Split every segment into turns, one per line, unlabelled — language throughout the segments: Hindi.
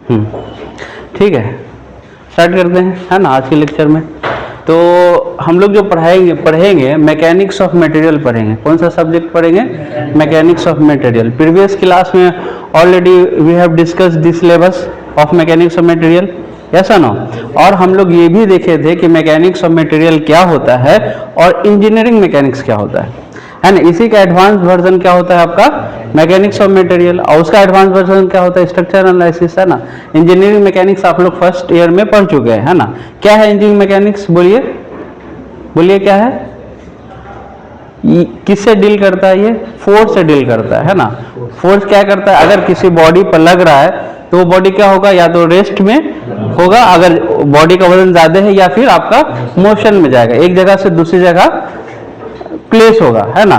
ठीक है, स्टार्ट करते हैं, है ना। आज के लेक्चर में तो हम लोग जो पढ़ेंगे मैकेनिक्स ऑफ मटेरियल पढ़ेंगे। कौन सा सब्जेक्ट पढ़ेंगे? Mechanics of material. Previous class में already we have discuss this syllabus of mechanics of material, yes और नो। और हम लोग ये भी देखे थे कि मैकेनिक्स ऑफ मटेरियल क्या होता है और इंजीनियरिंग मैकेनिक्स क्या होता है ना। इसी का एडवांस वर्जन क्या होता है आपका? Mechanics of material. और उसका एडवांस वर्जन क्या होता है? स्ट्रक्चर एनालिसिस, है ना। इंजीनियरिंग मैकेनिक्स आप लोग फर्स्ट ईयर में पढ़ चुके हैं, है ना। क्या है इंजीनियरिंग मैकेनिक्स? बोलिए बोलिए, क्या है? किससे डील करता है? ये फोर्स से डील करता है ना। फोर्स क्या करता है? अगर किसी बॉडी पर लग रहा है तो वो बॉडी क्या होगा? या तो रेस्ट में होगा अगर बॉडी का वजन ज्यादा है, या फिर आपका मोशन में जाएगा, एक जगह से दूसरी जगह प्लेस होगा, है ना।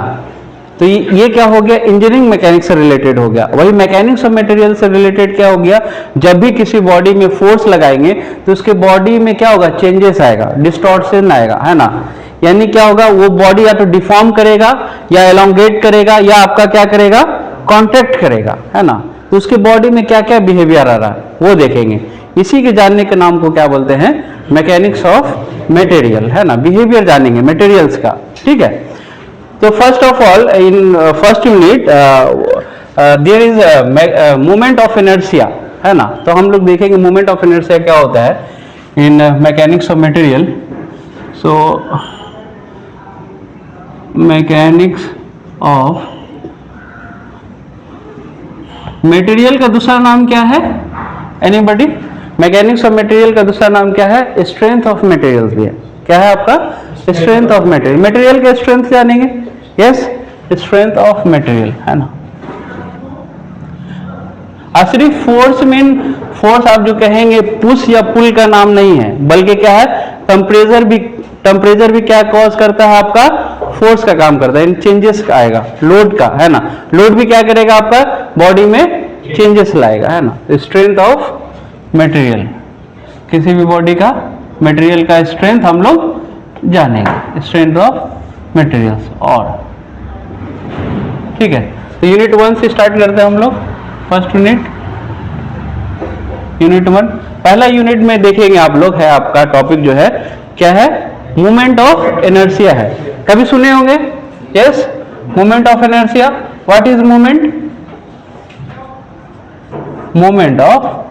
तो ये क्या हो गया? इंजीनियरिंग मैकेनिक्स से रिलेटेड हो गया। वही मैकेनिक्स ऑफ मटेरियल से रिलेटेड क्या हो गया? जब भी किसी बॉडी में फोर्स लगाएंगे तो उसके बॉडी में क्या होगा? चेंजेस आएगा, डिस्टॉर्शन आएगा, है ना। यानी क्या होगा? वो बॉडी या तो डिफॉर्म करेगा या एलोंगेट करेगा या आपका क्या करेगा? कॉन्ट्रैक्ट करेगा, है ना। तो उसके बॉडी में क्या क्या बिहेवियर आ रहा है वो देखेंगे। इसी के जानने के नाम को क्या बोलते हैं? मैकेनिक्स ऑफ मटेरियल, है ना। बिहेवियर जानेंगे मटेरियल्स का, ठीक है। तो first of all in first unit there is moment of inertia, है ना। तो हम लोग देखेंगे मोमेंट ऑफ इनर्शिया क्या होता है in mechanics of material. So mechanics of material का दूसरा नाम क्या है? एनीबॉडी? मैकेनिक्स ऑफ मटेरियल का दूसरा नाम क्या है? स्ट्रेंथ ऑफ मटेरियल्स भी है। क्या है आपका? Strength of material. मटेरियल का स्ट्रेंथ जानेंगे, यस, स्ट्रेंथ ऑफ मटेरियल, है ना। सिर्फ फोर्स मीन फोर्स आप जो कहेंगे पुश या पुल का नाम नहीं है, बल्कि क्या है? टेम्परेचर भी क्या कॉज करता है? आपका फोर्स का काम करता है, चेंजेस का आएगा, लोड का, है ना। लोड भी क्या करेगा? आपका बॉडी में चेंजेस लाएगा, है ना। स्ट्रेंथ ऑफ मटेरियल, किसी भी बॉडी का मटेरियल का स्ट्रेंथ हम लोग जानेंगे, स्ट्रेंथ ऑफ मटेरियल्स। और ठीक है, तो यूनिट 1 से स्टार्ट करते हैं हम लोग। फर्स्ट यूनिट 1 पहला यूनिट में देखेंगे आप लोग, है आपका टॉपिक जो है क्या है? मोमेंट ऑफ इनर्शिया है। कभी सुने होंगे? Yes, moment of inertia. What is moment? Moment of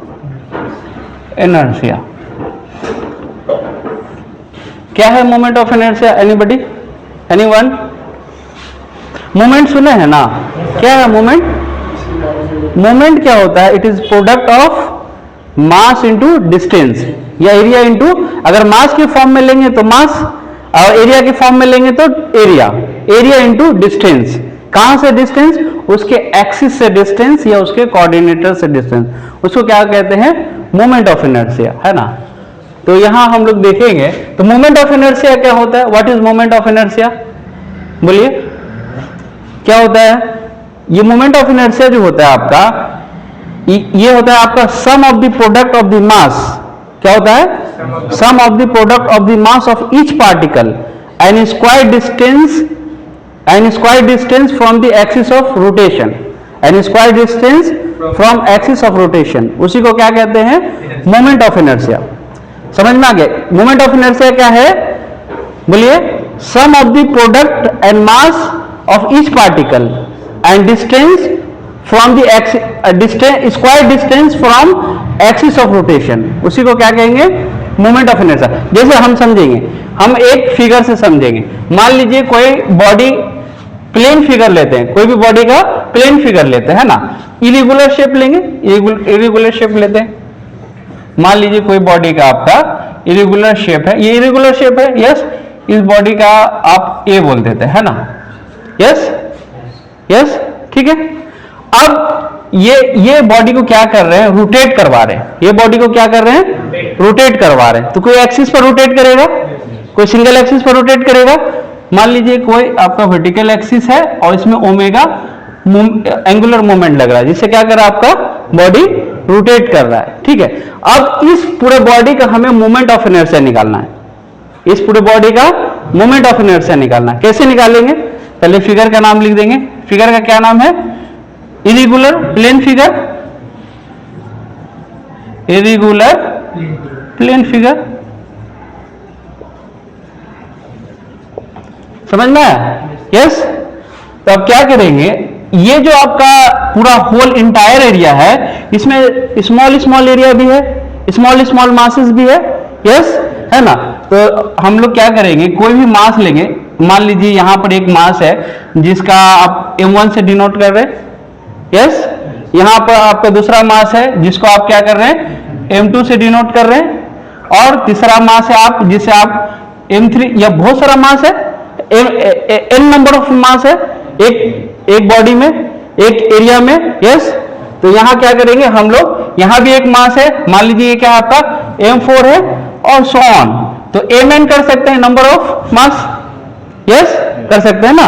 inertia क्या है? Moment of inertia, anybody, anyone? Moment सुने हैं ना? क्या है मोमेंट? मोमेंट क्या होता है? It is product of mass into distance या एरिया इंटू, अगर मास के फॉर्म में लेंगे तो मास, और एरिया के फॉर्म में लेंगे तो एरिया, एरिया इंटू डिस्टेंस। कहां से डिस्टेंस? उसके एक्सिस से डिस्टेंस या उसके कोऑर्डिनेटर से डिस्टेंस, उसको क्या कहते हैं? मोमेंट ऑफ इनर्शिया, है ना। तो यहां हम लोग देखेंगे तो मोमेंट ऑफ इनर्शिया क्या होता है? What is moment of inertia? बोलिए, क्या होता है ये मोमेंट ऑफ इनर्शिया? जो होता है आपका, ये होता है आपका sum of the product of the mass. क्या होता है? Sum of the product of the mass of each particle and square distance from the axis of rotation, and square distance from axis of rotation, उसी को क्या कहते हैं? Moment of inertia. समझ में आ गया? मोमेंट ऑफ इनर्शिया क्या है? बोलिए, sum of the product and mass of each particle and distance from the axis, square distance from axis of rotation, उसी को क्या कहेंगे? Moment of inertia. जैसे हम समझेंगे, हम एक फिगर से समझेंगे। मान लीजिए कोई बॉडी प्लेन फिगर लेते हैं, कोई भी बॉडी का प्लेन फिगर लेते हैं ना, इरेगुलर शेप लेंगे, इरेगुलर शेप लेते हैं। मान लीजिए कोई बॉडी का आपका इरेगुलर शेप है, ये इरेगुलर शेप है, यस। इस बॉडी का आप ए बोल देते हैं, है ना, यस, यस, ठीक है। अब ये बॉडी को क्या कर रहे हैं? रोटेट करवा रहे हैं। ये बॉडी को क्या कर रहे हैं? रोटेट करवा रहे हैं। तो कोई एक्सिस पर रोटेट करेगा, कोई सिंगल एक्सिस पर रोटेट करेगा। मान लीजिए कोई आपका वर्टिकल एक्सिस है और इसमें ओमेगा एंगुलर मोमेंट लग रहा है, जिससे क्या कर रहा है? आपका बॉडी रोटेट कर रहा है, ठीक है। अब इस पूरे बॉडी का हमें मोमेंट ऑफ इनर्शिया निकालना है। इस पूरे बॉडी का मोमेंट ऑफ इनर्शिया निकालना है। कैसे निकालेंगे? पहले फिगर का नाम लिख देंगे। फिगर का क्या नाम है? Irregular plane figure, irregular plane figure. समझ में आया? यस। तो अब क्या करेंगे, ये जो आपका पूरा होल इंटायर एरिया है, इसमें स्मॉल स्मॉल एरिया भी है, स्मॉल स्मॉल मासेस भी है, यस, है ना। तो हम लोग क्या करेंगे, कोई भी मास लेंगे, मान लीजिए यहां पर एक मास है जिसका आप m1 से डिनोट कर रहे हैं, यस। यहां पर आपका दूसरा मास है जिसको आप क्या कर रहे हैं, m2 से डिनोट कर रहे हैं, और तीसरा मास है आप जिसे आप m3, या बहुत सारा मास है, n नंबर ऑफ मास है एक बॉडी में, एक एरिया में, यस। तो यहां क्या करेंगे हम लोग, यहां भी एक मास है, मान लीजिए ये क्या आपका m4 है, और सो ऑन। तो mn कर सकते हैं नंबर ऑफ मास, यस, कर सकते हैं ना,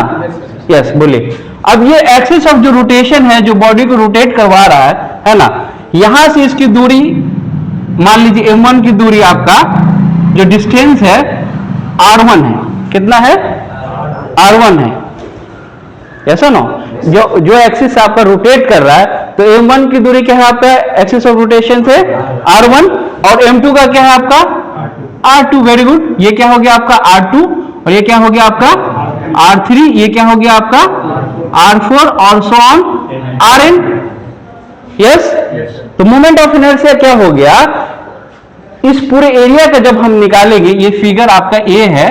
यस। बोलिए। अब ये एक्सिस ऑफ जो रोटेशन है, जो बॉडी को रोटेट करवा रहा है ना, यहां से इसकी दूरी, मान लीजिए m1 की दूरी आपका जो डिस्टेंस है r1 है, कितना है, r1 है, ऐसा ना। जो एक्सिस आपका रोटेट कर रहा है, तो m1 की दूरी क्या है आपका एक्सिस ऑफ रोटेशन से r1, और m2 का क्या है आपका r2। Very good. ये क्या हो गया आपका r2, और ये क्या हो गया आपका r3, ये क्या हो गया आपका r4, और सो ऑन rn, यस। तो मोमेंट ऑफ इनर्शिया क्या हो गया, इस पूरे एरिया का जब हम निकालेंगे, ये फिगर आपका ए है,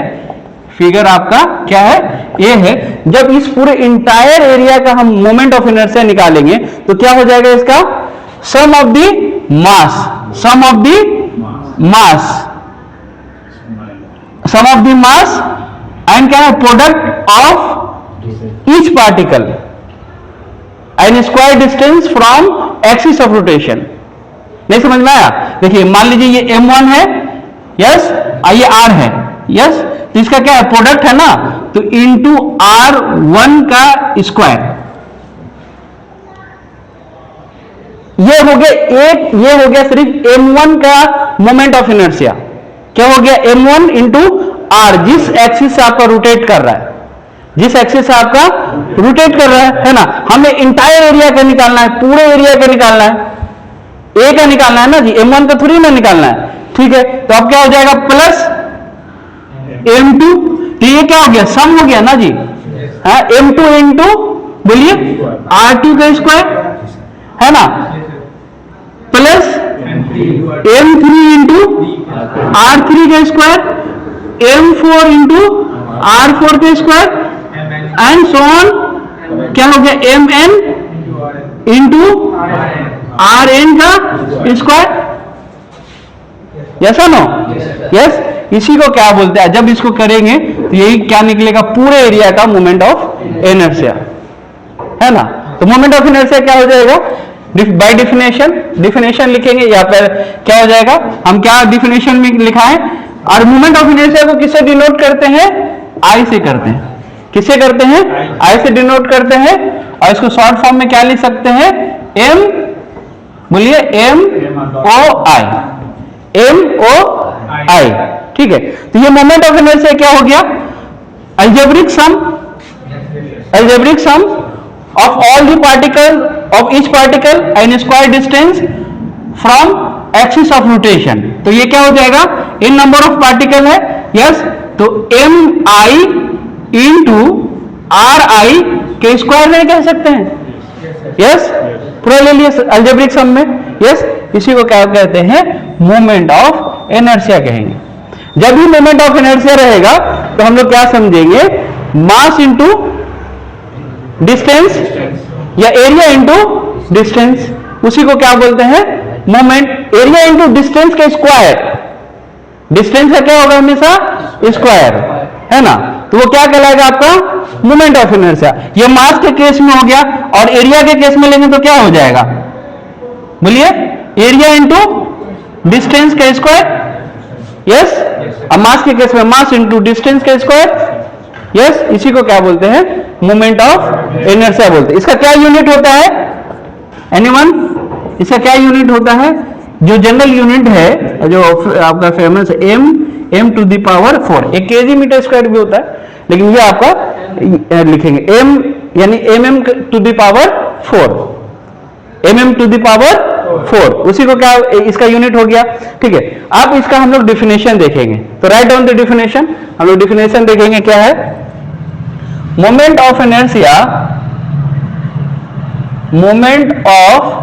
फिगर आपका क्या है, ए है। जब इस पूरे इंटायर एरिया का हम मोमेंट ऑफ इनर्शिया निकालेंगे तो क्या हो जाएगा इसका, sum of the mass, sum of the mass, sum of the mass and क्या है, product of each particle and square distance from axis of rotation. नहीं समझ में आया? देखिए मान लीजिए ये m1 है, यस, ये r है, यस। तो इसका क्या है, प्रोडक्ट है ना, तो इंटू r1 का स्क्वायर, ये हो गया एक, ये हो गया सिर्फ m1 का मोमेंट ऑफ इनर्शिया। क्या हो गया, m1 इंटू r, जिस एक्सिस से आपका रोटेट कर रहा है, जिस एक्सिस से आपका रोटेट कर रहा है ना। हमें इंटायर एरिया का निकालना है, पूरे एरिया का निकालना है, ए का निकालना है ना जी, m1 का थोड़ी ना निकालना है, ठीक है। तो अब क्या हो जाएगा, प्लस m2, तो ये क्या हो गया, सम हो गया ना जी, हाँ, m2 इंटू, बोलिए, r2 का स्क्वायर, है ना, प्लस m3 इंटू r3 का स्क्वायर, m4 इंटू r4 का स्क्वायर, एंड सो ऑन, क्या हो गया, mn इंटू rn का स्क्वायर, यस नो, यस। इसी को क्या बोलते हैं, जब इसको करेंगे तो यही क्या निकलेगा, पूरे एरिया का मोमेंट ऑफ इनर्शिया, है ना। तो मोमेंट ऑफ इनर्शिया क्या हो जाएगा, बाय डिफिनेशन लिखेंगे, या फिर क्या हो जाएगा, हम क्या डिफिनेशन में लिखा है, और मोमेंट ऑफ इनर्शिया को किससे डिनोट करते हैं, आई से करते हैं, किससे करते हैं, आई से डिनोट करते हैं। और इसको शॉर्ट फॉर्म में क्या लिख सकते हैं, एम, बोलिए, एम ओ आई, एम ओ आई, ठीक है। तो ये मोमेंट ऑफ इनर्शिया क्या हो गया, algebraic sum, algebraic sum of all the particle of each particle and square distance from axis of rotation. तो ये क्या हो जाएगा, इन नंबर ऑफ पार्टिकल है, यस। तो M I into R I के स्क्वायर में कह सकते हैं, यस, पूरा ले लिया अलजेब्रिक सम में, यस। इसी को क्या कहते हैं, मोमेंट ऑफ इनर्शिया कहेंगे। जब भी मोमेंट ऑफ इनर्शिया रहेगा तो हम लोग क्या समझेंगे, मास इंटू डिस्टेंस, या एरिया इंटू डिस्टेंस, उसी को क्या बोलते हैं, मोमेंट। एरिया इंटू डिस्टेंस का स्क्वायर, डिस्टेंस का क्या होगा हमेशा, स्क्वायर, है ना। तो वो क्या कहलाएगा आपका, मोमेंट ऑफ इनर्शिया। ये मास के केस में हो गया, और एरिया के केस में लेंगे तो क्या हो जाएगा, बोलिए, एरिया इंटू डिस्टेंस का स्क्वायर, यस। अब मास के केस में मास इंटू डिस्टेंस का स्क्वायर, यस। इसी को क्या बोलते हैं, मोमेंट ऑफ इनर्शिया बोलते हैं। इसका क्या यूनिट होता है, एनीवन, इसका क्या यूनिट होता है, जो जनरल यूनिट है, जो आपका famous m to the power 4, एक केजी मीटर स्क्वायर भी होता है, लेकिन ये आपका लिखेंगे m, यानी mm to the power 4, mm to the power 4। उसी को क्या इसका यूनिट हो गया। ठीक है, अब इसका हम लोग डिफिनेशन देखेंगे। तो राइट डाउन द डिफिनेशन। हम लोग डिफिनेशन देखेंगे क्या है। Moment of inertia, moment of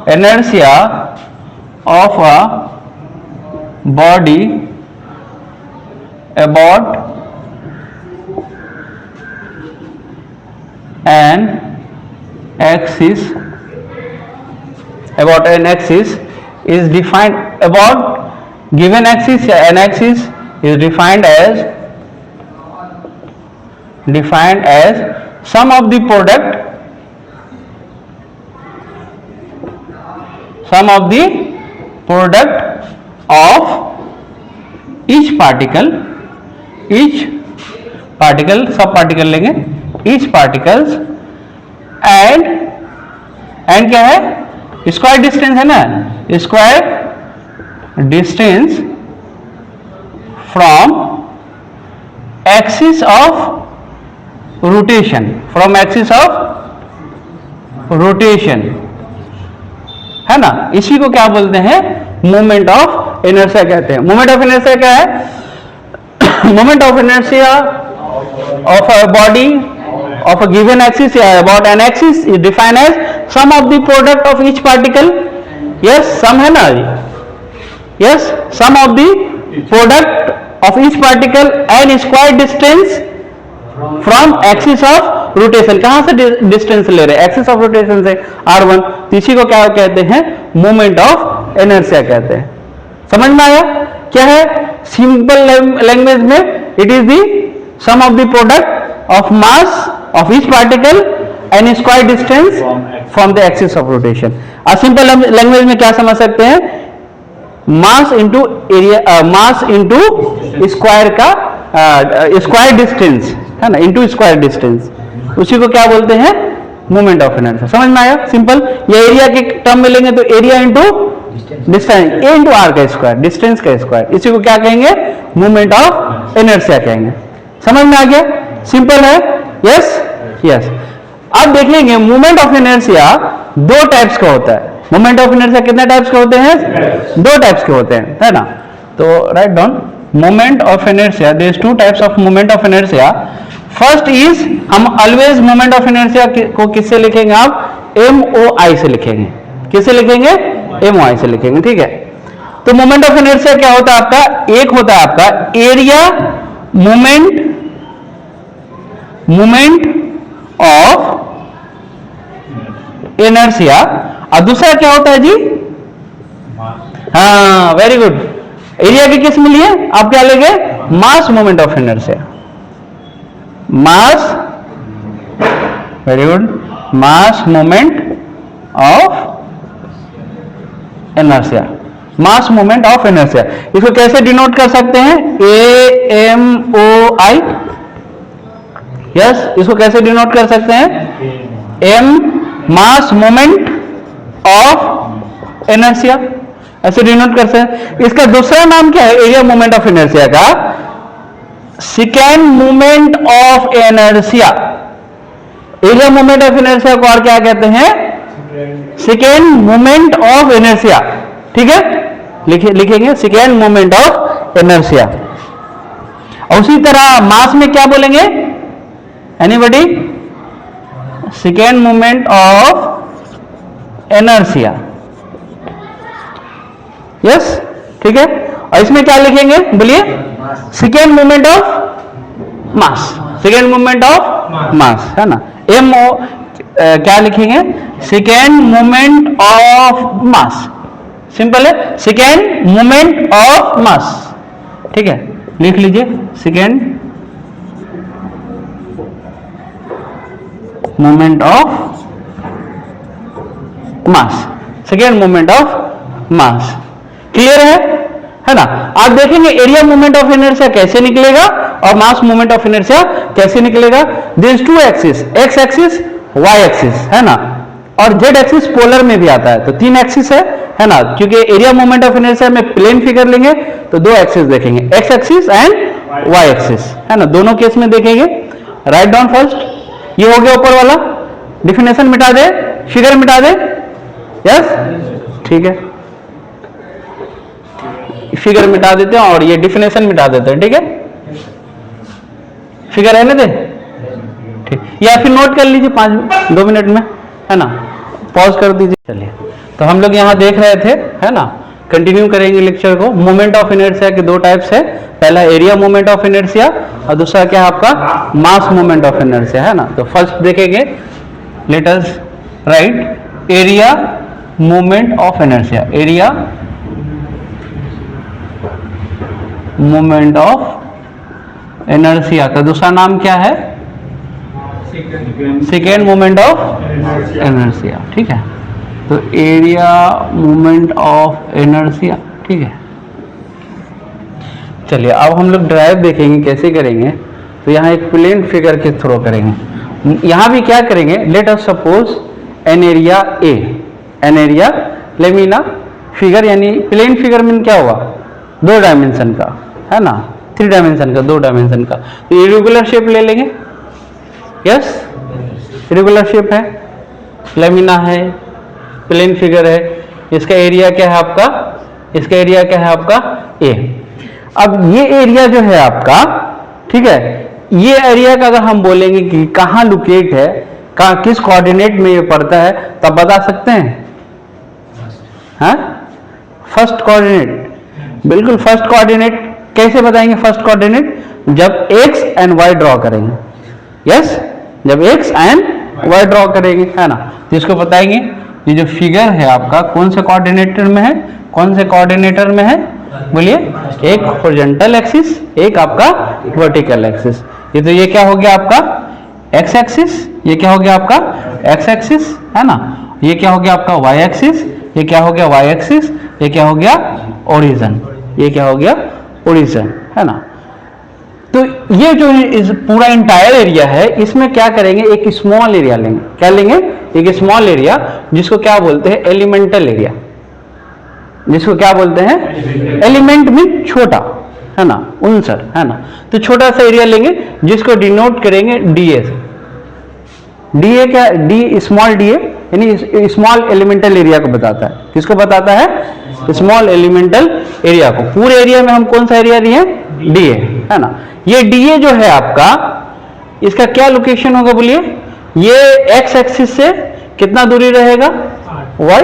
inertia of a body about an axis is defined, about given axis, an axis is defined as sum of the product of each particle, सब पार्टिकल लेंगे, each particles and क्या है, स्क्वायर डिस्टेंस है ना, square distance from axis of rotation, है ना। इसी को क्या बोलते हैं, मोमेंट ऑफ इनर्शिया कहते हैं। मोमेंट ऑफ इनर्शिया क्या है, moment of inertia of a body of a given axis या about an axis is defined as sum of the product of each particle. Yes, sum है ना, yes, sum of the product of each particle and square distance from axis of rotation. कहां से डिस्टेंस ले रहे हैं, एक्सिस ऑफ रोटेशन से, r1। तो इसी को क्या कहते हैं, मोमेंट ऑफ इनर्शिया कहते हैं। समझ में आया क्या है। सिंपल लैंग्वेज में it is the sum of the product of mass of each particle and square distance from the axis of rotation. और सिंपल लैंग्वेज में क्या समझ सकते हैं, mass into area, mass into square का स्क्वायर डिस्टेंस है ना, इंटू स्क्वायर डिस्टेंस, उसी को क्या बोलते हैं, मोमेंट ऑफ इनर्शिया। समझ में आया। सिंपल, ये एरिया के टर्म में लेंगे तो area into distance, A into R का स्क्वायर, डिस्टेंस का स्क्वायर, इसी को क्या कहेंगे, मोमेंट ऑफ इनर्शिया कहेंगे। समझ में आ गया, सिंपल है। Yes yes. अब देख लेंगे मोमेंट ऑफ इनर्शिया दो टाइप्स का होता है। मोमेंट ऑफ इनर्शिया कितने टाइप्स के होते हैं, दो टाइप्स के होते हैं, है ना। तो right down moment of inertia, there is two types of moment of inertia. First is, हम ऑलवेज मोमेंट ऑफ इनर्शिया को किससे लिखेंगे, आप MOI से लिखेंगे। किससे लिखेंगे, MOI से लिखेंगे। ठीक है, तो मोमेंट ऑफ इनर्शिया क्या होता है आपका, एक होता है आपका एरिया मोमेंट ऑफ इनर्शिया, और दूसरा क्या होता है जी, हाँ वेरी गुड, एरिया की किस मिली है, आप क्या लेंगे, मास moment of inertia, mass, very good, mass moment of inertia, mass moment of inertia. इसको कैसे डिनोट कर सकते हैं, AMOI। यस, इसको कैसे डिनोट कर सकते हैं, M mass moment of inertia, ऐसे डिनोट कर सकते हैं। इसका दूसरा नाम क्या है, एरिया मोमेंट ऑफ इनर्शिया का, second moment of inertia. Area moment of inertia को और क्या कहते हैं, सेकेंड मोमेंट ऑफ इनर्शिया। ठीक है, लिखेंगे सेकेंड मोमेंट ऑफ इनर्शिया। और उसी तरह मास में क्या बोलेंगे, anybody, second moment of inertia. Yes, ठीक है। और इसमें क्या लिखेंगे, बोलिए, second moment of mass, second moment of mass, है ना। MO क्या लिखेंगे, second moment of mass, simple है, सेकेंड मोमेंट ऑफ मास। ठीक है, लिख लीजिए, second moment of mass, second moment of mass. Clear है ना। आप देखेंगे एरिया मोमेंट ऑफ इनर्शिया कैसे निकलेगा और मास मोमेंट ऑफ इनर्शिया कैसे निकलेगा। There is two axis, X axis, Y axis, है ना, और जेड एक्सिस पोलर में भी आता है, तो तीन एक्सिस है ना, क्योंकि एरिया मोमेंट ऑफ इनर्शिया में प्लेन फिगर लेंगे तो दो एक्सिस देखेंगे, X axis and Y axis, है ना, दोनों केस में देखेंगे। राइट डाउन फर्स्ट ये हो गया ऊपर वाला, डिफिनेशन मिटा दे, फिगर मिटा दे, यस ठीक है, फिगर मिटा देते हैं और ये डिफिनेशन मिटा देते हैं, ठीक है, फिगर रहने दे, ठीक, या फिर नोट कर लीजिए 2 मिनट में, है ना, पॉज कर दीजिए। चलिए, तो हम लोग यहाँ देख रहे थे, है ना, कंटिन्यू करेंगे लेक्चर को। मोमेंट ऑफ इनर्शिया के 2 टाइप्स है, पहला एरिया मोमेंट ऑफ इनर्शिया और दूसरा क्या है आपका मास मोमेंट ऑफ इनर्शिया, है ना। तो फर्स्ट देखेंगे, let us right area moment of inertia, area moment of inertia का दूसरा नाम क्या है, सेकेंड मोमेंट ऑफ इनर्शिया, ठीक है। तो एरिया मोमेंट ऑफ इनर्शिया, ठीक है। चलिए अब हम लोग ड्राइव देखेंगे कैसे करेंगे। तो यहाँ एक प्लेन फिगर के थ्रू करेंगे। यहाँ भी क्या करेंगे, let us suppose an area A, an area lamina figure, यानी प्लेन फिगर मीन क्या हुआ 2 डायमेंशन का, है ना, 3 डायमेंशन का, 2 डायमेंशन का। तो इरेगुलर शेप ले लेंगे, यस इरेगुलर शेप है, लेमिना है, प्लेन फिगर है, इसका एरिया क्या है आपका, इसका एरिया क्या है आपका ए। अब ये एरिया जो है आपका, ठीक है, ये एरिया का अगर हम बोलेंगे कि कहाँ लोकेट है, कहाँ किस कोऑर्डिनेट में ये पड़ता है, तब बता सकते हैं, हाँ फर्स्ट कोऑर्डिनेट, बिल्कुल फर्स्ट कोऑर्डिनेट। कैसे बताएंगे फर्स्ट कोऑर्डिनेट, जब एक्स एंड वाई ड्रॉ करेंगे, यस जब एक्स एंड वाई ड्रॉ करेंगे, है ना। तो इसको बताएंगे ये जो फिगर है आपका कौन से कोऑर्डिनेटर में है, कौन से कोऑर्डिनेटर में है, बोलिए, एक हॉरिजॉन्टल एक्सिस, एक आपका वर्टिकल एक्सिस। ये तो ये क्या हो गया आपका एक्स एक्सिस, ये क्या हो गया आपका एक्स एक्सिस, है ना, ये क्या हो गया आपका वाई एक्सिस, ये क्या हो गया वाई एक्सिस, ये क्या हो गया ओरिजिन, ये क्या हो गया ओरिजिन, है ना। तो ये जो इस पूरा इंटायर एरिया है, इसमें क्या करेंगे, एक स्मॉल एरिया लेंगे, क्या लेंगे, एक स्मॉल एरिया, जिसको क्या बोलते हैं एलिमेंटल एरिया, जिसको क्या बोलते हैं एलिमेंट मीन छोटा, है ना, उनसर, है ना। तो छोटा सा एरिया लेंगे जिसको डिनोट करेंगे डीए से। डीए क्या, डी स्मॉल डीए यानी स्मॉल एलिमेंटल एरिया को बताता है, किसको बताता है, स्मॉल एलिमेंटल एरिया को। पूरे एरिया में हम कौन सा एरिया लिए, डीए, है ना। ये डीए जो है आपका, इसका क्या लोकेशन होगा बोलिए, ये एक्स एक्सिस से कितना दूरी रहेगा, वाई,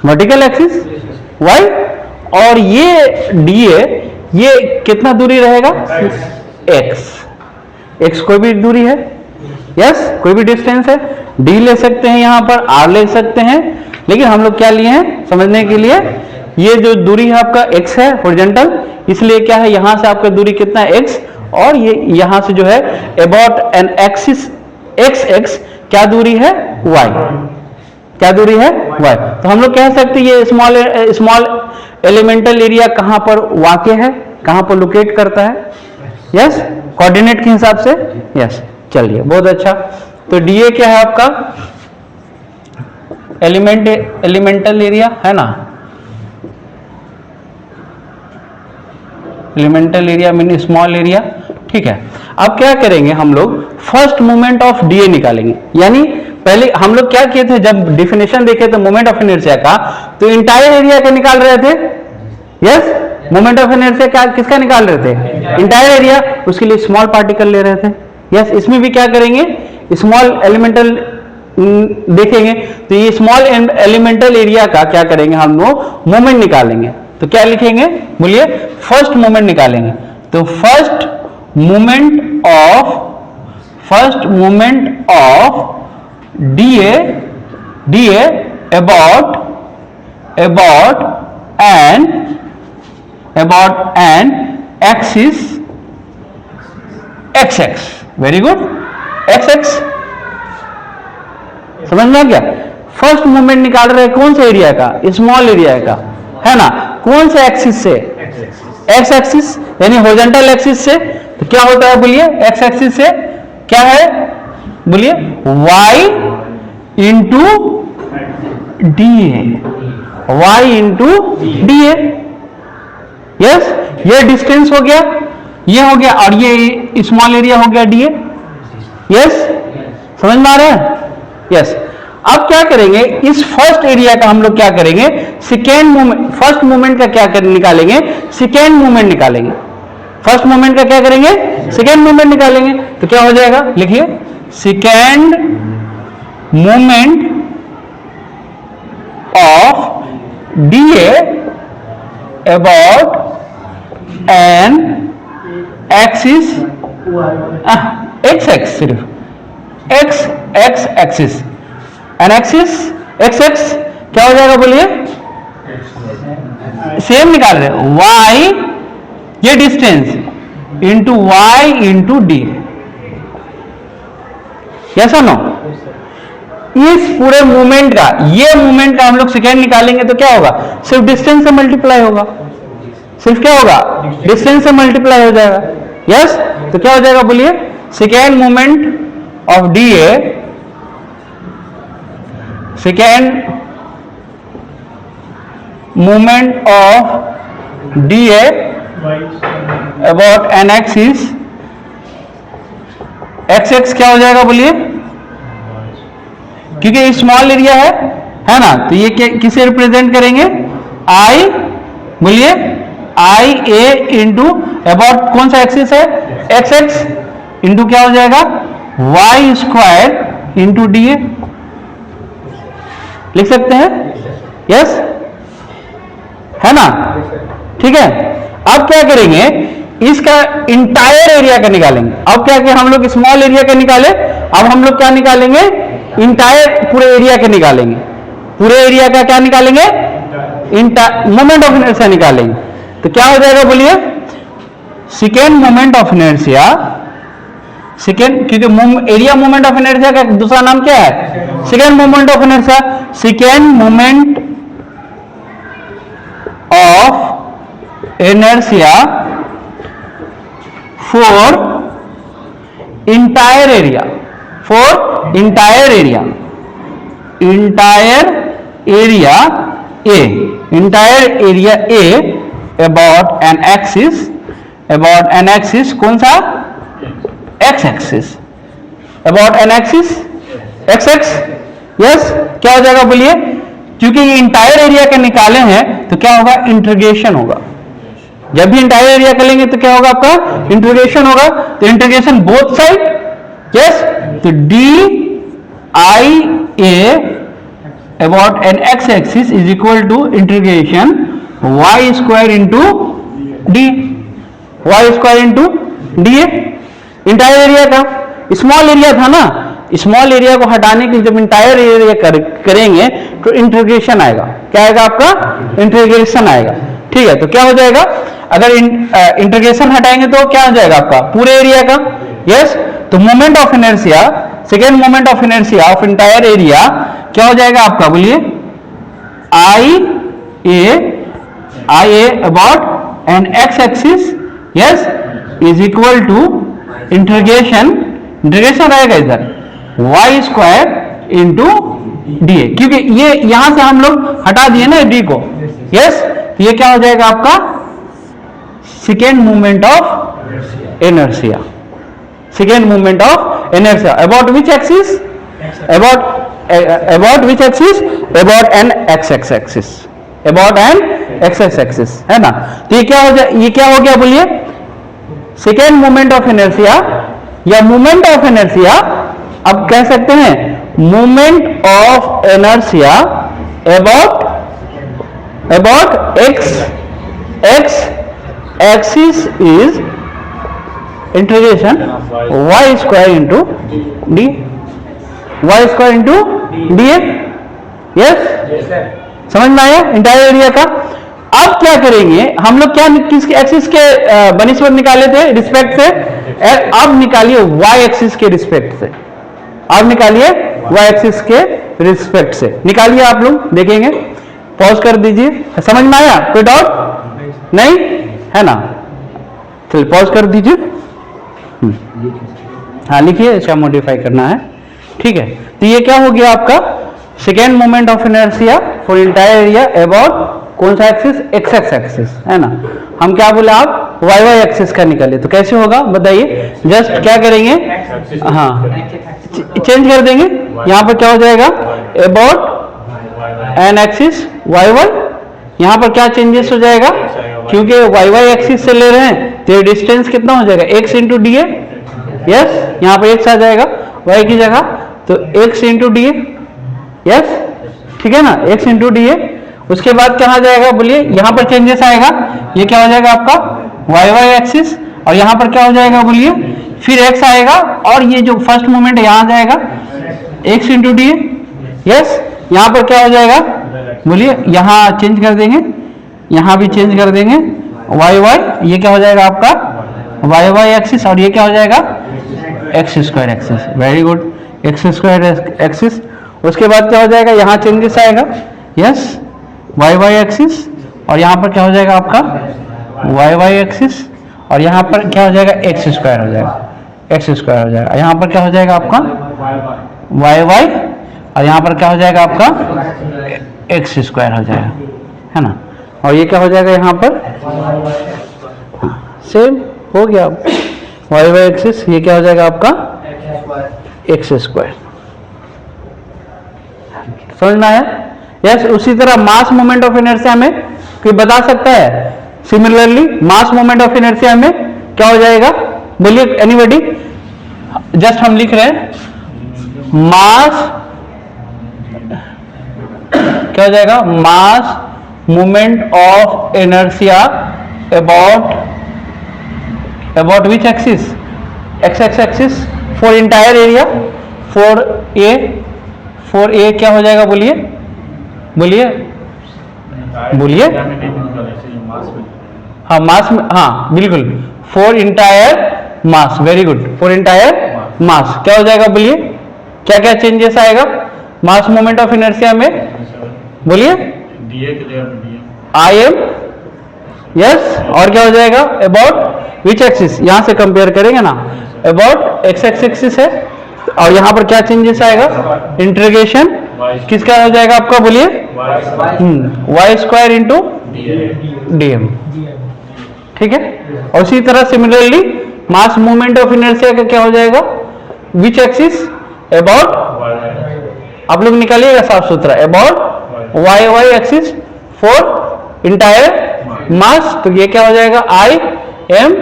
वर्टिकल एक्सिस वाई, और ये डीए ये कितना दूरी रहेगा, एक्स, एक्स कोई भी दूरी है, यस कोई भी डिस्टेंस है, डी ले सकते हैं, यहां पर आर ले सकते हैं, लेकिन हम लोग क्या लिए हैं समझने के लिए, ये जो दूरी है आपका x है हॉरिजॉन्टल, इसलिए क्या है यहां से आपका दूरी कितना है x, और ये यहां से जो है अबाउट एन एक्सिस x क्या दूरी है y, क्या दूरी है y। तो हम लोग कह सकते हैं ये स्मॉल एलिमेंटल एरिया कहां पर वाक़ है, कहां पर लोकेट करता है, यस कोऑर्डिनेट के हिसाब से, यस चलिए बहुत अच्छा। तो डीए क्या है आपका एलिमेंटल एरिया, है ना, elemental area mean small area, ठीक है। अब क्या करेंगे हम लोग, फर्स्ट मोमेंट ऑफ डीए निकालेंगे, यानी पहले हम लोग क्या किए थे, जब डिफिनेशन देखे थे मोमेंट ऑफ इनर्शिया का, तो इंटायर एरिया का निकाल रहे थे, यस मोमेंट ऑफ इनर्शिया का किसका निकाल रहे थे, इंटायर एरिया, उसके लिए स्मॉल पार्टिकल ले रहे थे, यस। इसमें भी क्या करेंगे, स्मॉल एलिमेंटल देखेंगे, तो ये स्मॉल एलिमेंटल एरिया का क्या करेंगे हम लोग मोमेंट निकालेंगे। तो क्या लिखेंगे बोलिए, फर्स्ट मोमेंट निकालेंगे। तो first moment of DA about an axis x, very good, x समझ में आ गया। फर्स्ट मोमेंट निकाल रहे हैं कौन से एरिया का, स्मॉल एरिया का, है ना, कौन से एक्सिस से, एक्स एक्सिस यानी हॉरिजॉन्टल एक्सिस से। तो क्या होता है बोलिए, एक्स एक्सिस से क्या है बोलिए, y into D, Y into D, yes ये डिस्टेंस हो गया, ये हो गया, और ये स्मॉल एरिया हो गया डीए, यस, समझ में आ रहा है? यस। अब क्या करेंगे, इस फर्स्ट एरिया का हम लोग क्या करेंगे, सेकेंड मोमेंट, फर्स्ट मोमेंट का क्या निकालेंगे, सेकेंड मोमेंट निकालेंगे। फर्स्ट मोमेंट का क्या करेंगे, सेकेंड मोमेंट निकालेंगे। तो क्या हो जाएगा, लिखिए, second moment of DA about an axis, X सिर्फ X axis, an axis X X क्या हो जाएगा, बोलिए, सेम निकाल रहे, वाई ये distance into Y into D, yes no. इस पूरे मूवमेंट का, ये मूवमेंट का हम लोग सेकेंड निकालेंगे तो क्या होगा, सिर्फ डिस्टेंस से मल्टीप्लाई होगा, सिर्फ क्या होगा, डिस्टेंस से मल्टीप्लाई हो जाएगा। यस, तो क्या हो जाएगा, बोलिए, second moment of D A, second moment of D A about an axis, X X क्या हो जाएगा, बोलिए, क्योंकि स्मॉल एरिया है ना, तो ये किसे रिप्रेजेंट करेंगे, आई, बोलिए, आई ए इंटू अबाउट कौन सा एक्सिस है, एक्स एक्स, इंटू क्या हो जाएगा, Y square into D A, लिख सकते हैं, यस, है ना, ठीक है। अब क्या करेंगे, इसका इंटायर एरिया का निकालेंगे। अब क्या किया हम लोग, स्मॉल एरिया का निकाले, अब हम लोग क्या निकालेंगे, इंटायर पूरे एरिया के निकालेंगे, पूरे एरिया का क्या निकालेंगे, मोमेंट ऑफ इनर्शिया निकालेंगे। तो क्या हो जाएगा, बोलिए, second moment of inertia, second, क्योंकि एरिया मोमेंट ऑफ इनर्शिया का दूसरा नाम क्या है, second moment of inertia, second moment of inertia for entire area, for entire area, entire area A, entire area A about an axis, about an axis कौन सा, x axis, about an axis X x, yes, क्या हो जाएगा, बोलिए, क्योंकि ये इंटायर एरिया का निकाले हैं तो क्या होगा, इंटीग्रेशन होगा। जब भी इंटायर एरिया का लेंगे तो क्या होगा, आपका इंटीग्रेशन होगा। तो इंटीग्रेशन बोथ साइड, यस, तो D I A about an X axis is equal to integration Y square into D, Y square into D A. Entire area का, स्मॉल एरिया था ना, स्मॉल एरिया को हटाने के लिए जब इंटायर एरिया करेंगे तो इंटीग्रेशन आएगा, क्या आएगा, आपका इंटीग्रेशन आएगा, ठीक है। तो क्या हो जाएगा, अगर इंटीग्रेशन हटाएंगे तो क्या हो जाएगा, आपका पूरे एरिया का, यस। तो moment of inertia, second moment of inertia of entire area क्या हो जाएगा आपका, बोलिए, I A about an X axis, yes, is equal to integration, integration रहेगा इधर Y square into D A, क्योंकि ये यहां से हम लोग हटा दिए ना डी को, यस। ये क्या हो जाएगा आपका, second movement of inertia, second movement of inertia about which axis, about which axis, about an x x axis, about an x x axis, है ना। तो ये क्या हो जाए, ये क्या हो गया, बोलिए, सेकेंड मूवमेंट ऑफ इनर्शिया या मूवमेंट ऑफ इनर्शिया, अब कह सकते हैं movement of inertia about X axis is integration Y square into D, Y square into D A, yes, समझ में आया इंटायर एरिया का। अब क्या करेंगे हम लोग, क्या किसके एक्सिस के बनिस्पत निकाले थे, रिस्पेक्ट से, अब निकालिए वाई एक्सिस के रिस्पेक्ट से, अब निकालिए वाई एक्सिस के रिस्पेक्ट से, निकालिए, आप लोग देखेंगे, पॉज कर दीजिए, समझ में आया, कोई डाउट नहीं है ना, चलिए पॉज कर दीजिए, हाँ लिखिए, इसका मॉडिफाई करना है, ठीक है। तो ये क्या हो गया आपका, second moment of inertia for entire area about कौन सा एक्सिस, एक्स एक्सिस, है ना। हम क्या बोले, आप वाई वाई एक्सिस का निकालिए। तो कैसे होगा बताइए, जस्ट क्या करेंगे, हाँ चेंज कर देंगे, यहाँ पर क्या हो जाएगा about an axis Y Y, यहाँ पर क्या चेंजेस हो जाएगा, क्योंकि वाई वाई एक्सिस से ले रहे हैं तो डिस्टेंस कितना हो जाएगा x into D A, yes यहाँ पर x आ जाएगा y की जगह, तो x into D A, yes ठीक है ना, x इंटू डी ए। उसके बाद क्या आ जाएगा बोलिए, यहाँ पर चेंजेस आएगा, ये क्या हो जाएगा आपका वाई वाई एक्सिस, और यहाँ पर क्या हो जाएगा बोलिए, फिर x आएगा, और ये जो फर्स्ट मोमेंट यहाँ आ जाएगा x into D A, yes यहाँ पर क्या हो जाएगा बोलिए, यहाँ चेंज कर देंगे, यहाँ भी चेंज कर देंगे वाई वाई, ये क्या हो जाएगा आपका वाई वाई एक्सिस, और ये क्या हो जाएगा x square axis, very good x square axis. उसके बाद क्या हो जाएगा, यहाँ चेंजेस आएगा, यस वाई वाई एक्सिस, और यहाँ पर क्या हो जाएगा आपका वाई वाई एक्सिस, और यहाँ पर क्या हो जाएगा एक्स स्क्वायर हो जाएगा, एक्स स्क्वायर हो जाएगा, यहाँ पर क्या हो जाएगा आपका वाई वाई, और यहाँ पर क्या हो जाएगा आपका एक्स स्क्वायर हो जाएगा, है ना, और ये क्या हो जाएगा यहाँ पर सेम हो गया वाई वाई एक्सिस, ये क्या हो जाएगा आपका एक्स स्क्वायर। समझ में आया, यस। उसी तरह मास मोमेंट ऑफ इनर्शिया में कोई बता सकता है, similarly mass moment of inertia में क्या हो जाएगा बोलिए, एनीबॉडी, जस्ट हम लिख रहे हैं मास, क्या हो जाएगा मास moment of inertia about which axis, X x axis for entire area, for a क्या हो जाएगा बोलिए, बोलिए बोलिए, हाँ मास में, हाँ बिल्कुल, for entire mass, very good, for entire mass क्या हो जाएगा बोलिए, क्या क्या चेंजेस आएगा मास मोमेंट ऑफ इनर्शिया में बोलिए, आई एम, यस, और क्या हो जाएगा अबाउट विच एक्सिस, यहां से कंपेयर करेंगे ना, अबाउट एक्स एक्स एक्सिस है, और यहां पर क्या चेंजेस आएगा, इंटीग्रेशन किसका हो जाएगा आपका बोलिए, Y square into D M, ठीक है। और उसी तरह similarly mass movement of inertia का क्या हो जाएगा, विच एक्सिस अबाउट, आप लोग निकालिएगा साफ सुथरा, about Y Y axis for entire mass, तो ये क्या हो जाएगा I M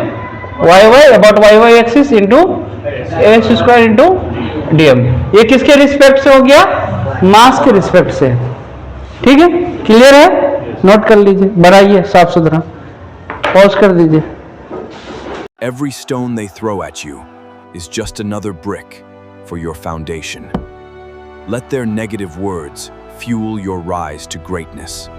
Y Y about Y Y axis into X square into D M. ये किसके रिस्पेक्ट से हो गया, मास के रिस्पेक्ट से, ठीक है, क्लियर है, नोट कर लीजिए, बढ़ाइए साफ सुथरा, पॉज कर दीजिए।
Every stone they throw at you is just another brick for your foundation. Let their negative words fuel your rise to greatness.